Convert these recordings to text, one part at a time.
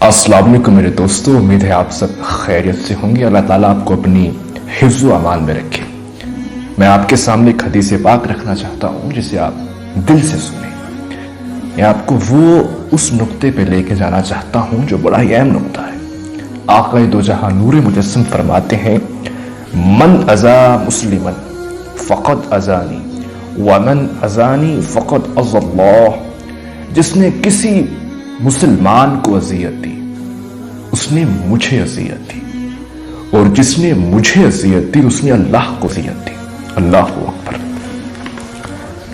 अस्सलाम वालेकुम मेरे दोस्तों, उम्मीद है आप सब खैरियत से होंगे। अल्लाह ताला आपको अपनी हिफ्ज़ व अमान में रखे। मैं आपके सामने एक हदीस पाक रखना चाहता हूँ जिसे आप दिल से सुने। मैं आपको वो उस नुक्ते पे लेके जाना चाहता हूँ जो बड़ा ही अहम नुक्ता है। आक़ा दो जहां नूर मुजस्सम फरमाते हैं, मन अज़ा मुस्लिमन फ़क़द अज़ानी व मन अज़ानी फ़क़द अज़ल्लाह। जिसने किसी मुसलमान को अजियत दी उसने मुझे अजियत दी, और जिसने मुझे अजियत दी उसने अल्लाह को अजियत दी। अल्लाह अकबर।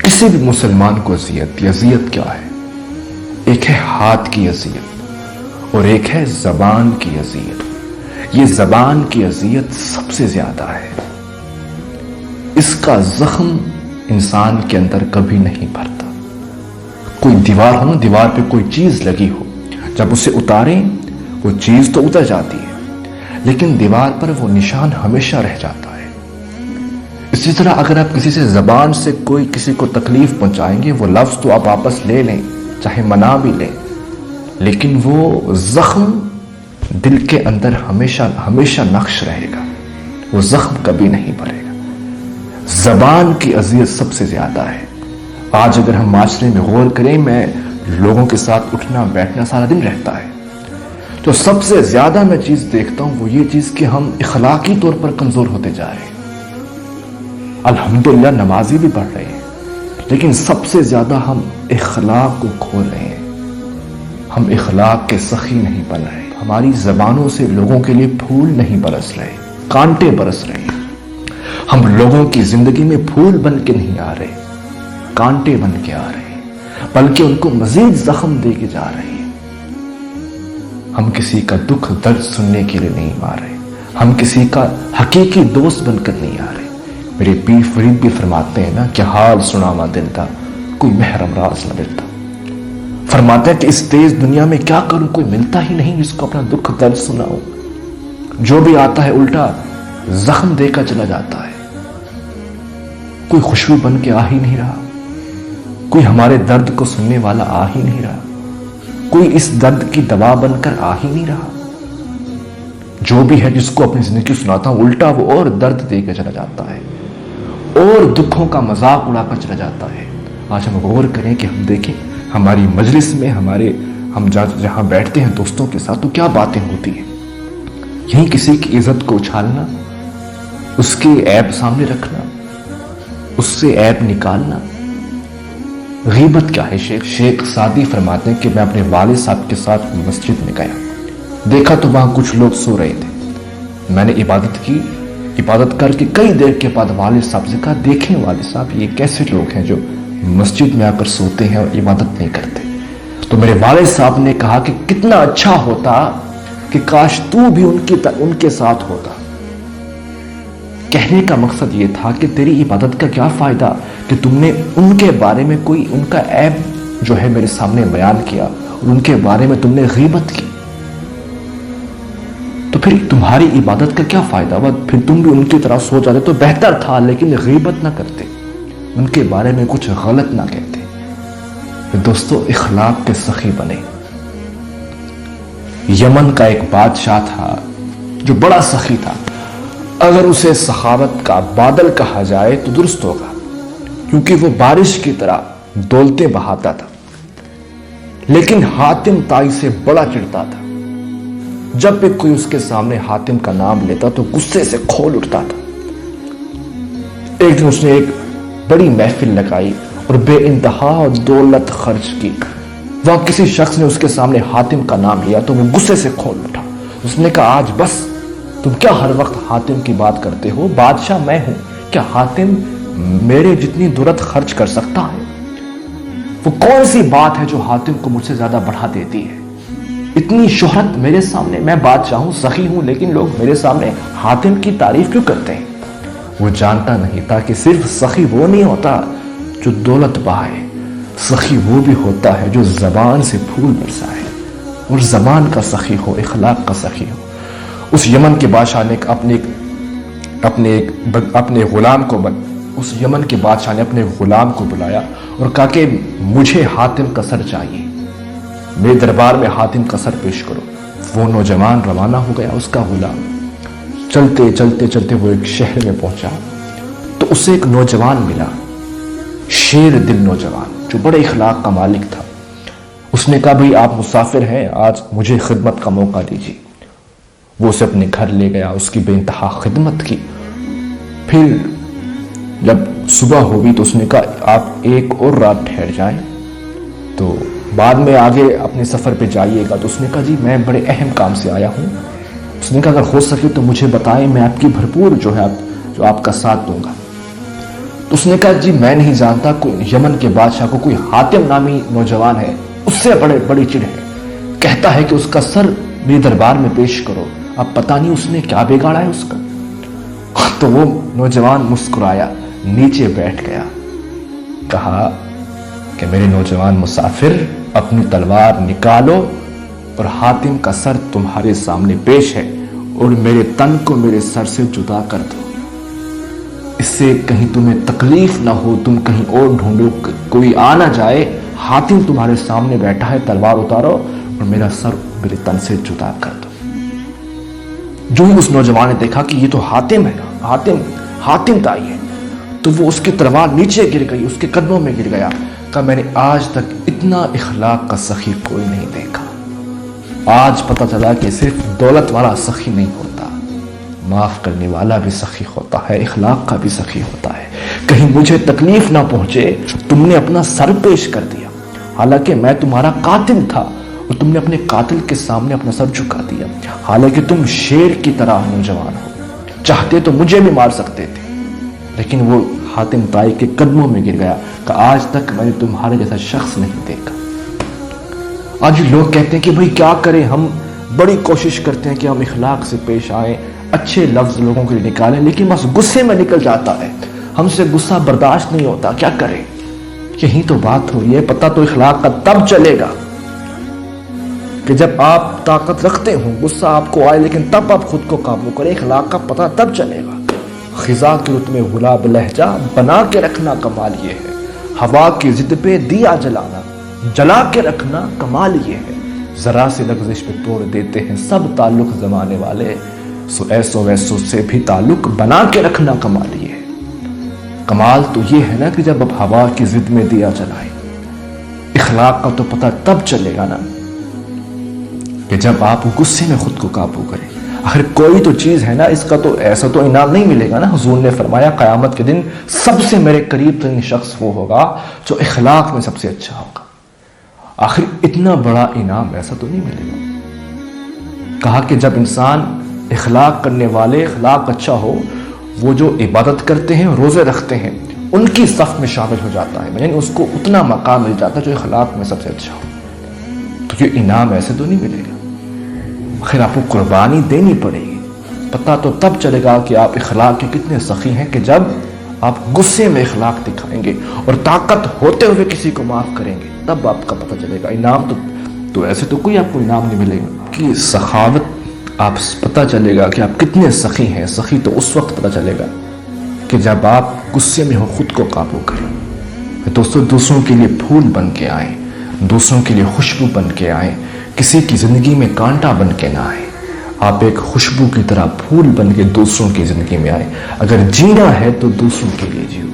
किसी भी मुसलमान को अजियत दी। अजियत क्या है? एक है हाथ की अजियत और एक है जबान की अजियत। ये जबान की अजियत सबसे ज्यादा है। इसका जख्म इंसान के अंदर कभी नहीं भरता। कोई दीवार हो ना, दीवार पे कोई चीज लगी हो, जब उसे उतारें वो चीज तो उतर जाती है लेकिन दीवार पर वो निशान हमेशा रह जाता है। इसी तरह अगर आप किसी से जबान से कोई किसी को तकलीफ पहुंचाएंगे, वो लफ्ज तो आप वापस ले लें, चाहे मना भी लें, लेकिन वो जख्म दिल के अंदर हमेशा हमेशा नक्श रहेगा। वो जख्म कभी नहीं भरेगा। जबान की अजियत सबसे ज्यादा है। आज अगर हम माशरे में गौर करें, मैं लोगों के साथ उठना बैठना सारा दिन रहता है, तो सबसे ज्यादा मैं चीज देखता हूं वो ये चीज कि हम इखलाकी तौर पर कमजोर होते जा रहे हैं। अल्हम्दुलिल्लाह नमाजी भी पढ़ रहे हैं, लेकिन सबसे ज्यादा हम इखलाक को खो रहे हैं। हम इखलाक के सखी नहीं बन रहे। हमारी जबानों से लोगों के लिए फूल नहीं बरस रहे, कांटे बरस रहे हैं। हम लोगों की जिंदगी में फूल बन के नहीं आ रहे, कांटे बन के आ रहे हैं, बल्कि उनको मजीद जख्म दे के जा रहे हैं। हम किसी का दुख दर्द सुनने के लिए नहीं आ रहे। हम किसी का हकीकी दोस्त बनकर नहीं आ रहे। मेरे पीर फरीद भी फरमाते हैं ना कि हाल सुनावा दिल था, कोई महरम राज न मिलता। फरमाते हैं कि इस तेज दुनिया में क्या करूं, कोई मिलता ही नहीं जिसको अपना दुख दर्द सुनाऊं। जो भी आता है उल्टा जख्म देकर चला जाता है। कोई खुशबू बन के आ ही नहीं रहा, कोई हमारे दर्द को सुनने वाला आ ही नहीं रहा, कोई इस दर्द की दवा बनकर आ ही नहीं रहा। जो भी है जिसको अपनी जिंदगी सुनाता हूं, उल्टा वो और दर्द देकर चला जाता है और दुखों का मजाक उड़ाकर चला जाता है। आज हम गौर करें कि हम देखें हमारी मजलिस में हम जहां बैठते हैं दोस्तों के साथ, तो क्या बातें होती हैं। यही किसी की इज्जत को उछालना, उसके ऐब सामने रखना, उससे ऐब निकालना। गीबत क्या है? शेख सादी फरमाते हैं कि मैं अपने वालिद साहब के साथ मस्जिद में गया, देखा तो वहां कुछ लोग सो रहे थे। मैंने इबादत की, इबादत करके कई देर के बाद वालिद साहब से कहा, देखें वालिद साहब, ये कैसे लोग हैं जो मस्जिद में आकर सोते हैं और इबादत नहीं करते। तो मेरे वालिद साहब ने कहा कि कितना अच्छा होता कि काश तू भी उनके साथ होता। कहने का मकसद यह था कि तेरी इबादत का क्या फायदा कि तुमने उनके बारे में कोई उनका ऐब जो है मेरे सामने बयान किया और उनके बारे में तुमने गीबत की, तो फिर तुम्हारी इबादत का क्या फायदा हुआ? फिर तुम भी उनकी तरह सो जाते तो बेहतर था, लेकिन गीबत ना करते, उनके बारे में कुछ गलत ना कहते। तो दोस्तों, इखलाक के सखी बने। यमन का एक बादशाह था जो बड़ा सखी था। अगर उसे सखावत का बादल कहा जाए तो दुरुस्त होगा, क्योंकि वो बारिश की तरह दौलतें बहाता था। लेकिन हातिम ताई से बड़ा चिढ़ता था। जब भी कोई उसके सामने हातिम का नाम लेता तो गुस्से से खोल उठता था। एक दिन उसने एक बड़ी महफिल लगाई और बेइंतहा दौलत खर्च की। वहां किसी शख्स ने उसके सामने हातिम का नाम लिया तो वो गुस्से से खोल उठा। उसने कहा, आज बस, तुम क्या हर वक्त हातिम की बात करते हो? बादशाह मैं हूं, क्या हातिम मेरे जितनी दौलत खर्च कर सकता है? वो कौन सी बात है जो हातिम को मुझसे ज्यादा बढ़ा देती है? इतनी शोहरत मेरे सामने, मैं बादशाह हूं, सखी हूं, लेकिन लोग मेरे सामने हातिम की तारीफ क्यों करते हैं? वो जानता नहीं था कि सिर्फ सखी वो नहीं होता जो दौलत बहाए, सखी वो भी होता है जो जबान से फूल बरसाए और जबान का सखी हो, इखलाक का सखी हो। उस यमन के बादशाह ने अपने गुलाम को उस यमन के बादशाह ने अपने गुलाम को बुलाया और कहा कि मुझे हातिम का सर चाहिए, मेरे दरबार में हातिम का सर पेश करो। وہ نوجوان روانہ ہو گیا، اس کا غلام چلتے چلتے چلتے وہ ایک شہر میں پہنچا تو اسے ایک نوجوان ملا، شیر دل نوجوان جو بڑے اخلاق کا مالک تھا۔ اس نے کہا بھئی آپ مسافر ہیں، آج مجھے خدمت کا موقع دیجیے۔ وہ اسے اپنے گھر لے گیا، اس کی بے انتہا خدمت کی۔ پھر جب صبح ہوگی تو اس نے کہا آپ ایک اور رات ٹھہر جائیں تو بعد میں آگے اپنے سفر پہ جائیے گا۔ تو اس نے کہا جی میں بڑے اہم کام سے آیا ہوں۔ اس نے کہا اگر ہو سکے تو مجھے بتائیں، میں آپ کی بھرپور جو آپ کا ساتھ دوں گا۔ تو اس نے کہا جی میں نہیں جانتا، کوئی یمن کے بادشاہ کو کوئی حاتم نامی نوجوان ہے، اس سے بڑی چڑ ہے، کہتا ہے کہ اس کا سر میرے دربار میں پیش کرو۔ اب پتہ نہیں اس نے کیا بگاڑا ہے اس کا۔ تو وہ نوجوان مسکرایا، نیچے بیٹھ گیا، کہا کہ میرے نوجوان مسافر اپنی تلوار نکالو اور حاتم کا سر تمہارے سامنے پیش ہے، اور میرے تن کو میرے سر سے جدا کر دو، اس سے کہیں تمہیں تکلیف نہ ہو، تم کہیں اور ڈھونڈو، کوئی آ نہ جائے، حاتم تمہارے سامنے بیٹھا ہے، تلوار اتارو اور میرا سر میرے تن سے جدا کر دو۔ جو ہی اس نوجوان نے دیکھا کہ یہ تو حاتم ہے، حاتم تائی ہے، تو وہ اس کی تلوار نیچے گر گئی، اس کے قدموں میں گر گیا، کہا میں نے آج تک اتنا اخلاق کا سخی کوئی نہیں دیکھا۔ آج پتہ چلا کہ صرف دولت والا سخی نہیں ہوتا، معاف کرنے والا بھی سخی ہوتا ہے، اخلاق کا بھی سخی ہوتا ہے۔ کہیں مجھے تکلیف نہ پہنچے، تم نے اپنا سر پیش کر دیا، حالانکہ میں تمہارا قاتل تھا اور تم نے اپنے قاتل کے سامنے اپنا سر جھکا دیا، حالانکہ تم شیر کی طرح نوجوان ہو، چاہتے تو مجھے بھی مار سکتے تھے، لیکن وہ حاتم طائی کے قدموں میں گر گیا کہ آج تک میں نے تمہارے جیسا شخص نہیں دیکھا۔ آج لوگ کہتے ہیں کہ بھئی کیا کریں، ہم بڑی کوشش کرتے ہیں کہ ہم اخلاق سے پیش آئیں، اچھے لفظ لوگوں کے لیے نکالیں، لیکن بس غصے میں نکل جاتا ہے، ہم سے غصہ برداشت نہیں ہوتا، کیا کریں؟ یہی تو بات ہو رہی ہے۔ پتہ تو اخلاق کا تب چلے گا کہ جب آپ طاقت رکھتے ہوں، غصہ آپ کو آئے، لیکن تب آپ خود کو قابو کریں، اخلاق کا پتہ تب چلے گا۔ خزاں کی رت میں غلاب لہجہ بنا کے رکھنا کمال یہ ہے، ہوا کی ضد پہ دیا جلانا جلا کے رکھنا کمال یہ ہے، ذرا سے لغزش پہ توڑ دیتے ہیں سب تعلق زمانے والے، سو ایسو ویسو سے بھی تعلق بنا کے رکھنا کمال یہ ہے۔ کمال تو یہ ہے نا کہ جب آپ ہوا کی ضد میں دیا جلائیں، اخلاق کا تو پتہ تب چلے گا نا کہ جب آپ غصے میں خود کو قابو کریں۔ آخر کوئی تو چیز ہے نا، اس کا تو ایسا تو انعام نہیں ملے گا نا۔ حضور نے فرمایا قیامت کے دن سب سے میرے قریب ترین شخص وہ ہوگا جو اخلاق میں سب سے اچھا ہوگا۔ آخر اتنا بڑا انعام ایسا تو نہیں ملے گا۔ کہا کہ جب انسان اخلاق کرنے والے، اخلاق اچھا ہو، وہ جو عبادت کرتے ہیں، روزے رکھتے ہیں، ان کی صف میں شامل ہو جاتا ہے، یعنی اس کو اتنا مقام مل جاتا ہے جو اخلاق میں سب سے اچھا ہو۔ تو یہ انعام ایسے تو نہیں ملے گا، آخر آپ کو قربانی دینی پڑے گی۔ پتہ تو تب چلے گا کہ آپ اخلاق کے کتنے سخی ہیں کہ جب آپ غصے میں اخلاق دکھائیں گے اور طاقت ہوتے ہوئے کسی کو معاف کریں گے، تب آپ کا پتہ چلے گا۔ انعام تو ایسے تو کوئی آپ کو انعام نہیں ملے گا کہ سخاوت، آپ پتہ چلے گا کہ آپ کتنے سخی ہیں۔ سخی تو اس وقت پتہ چلے گا کہ جب آپ غصے میں ہو، خود کو قابو کریں۔ دوستوں، دوسروں کے لیے پھول بن کے آئیں، دوسروں کے لیے خوشبو بن کے آئیں، کسی کی زندگی میں کانٹا بن کے نہ آئیں۔ آپ ایک خوشبو کی طرح پھول بن کے دوسروں کی زندگی میں آئیں۔ اگر جینا ہے تو دوسروں کے لیے جیو،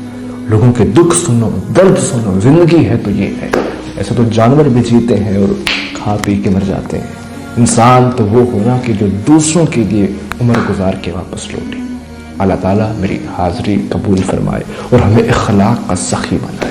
لوگوں کے دکھ سنو، درد سنو، زندگی ہے تو یہ ہے۔ ایسے تو جانور بھی جیتے ہیں اور کھا پی کے مر جاتے ہیں، انسان تو وہ ہونا کہ جو دوسروں کے لیے عمر گزار کے واپس لوٹے۔ اللہ تعالیٰ میری حاضری قبول فرمائے اور ہمیں اخلاق کا سخی بنائے۔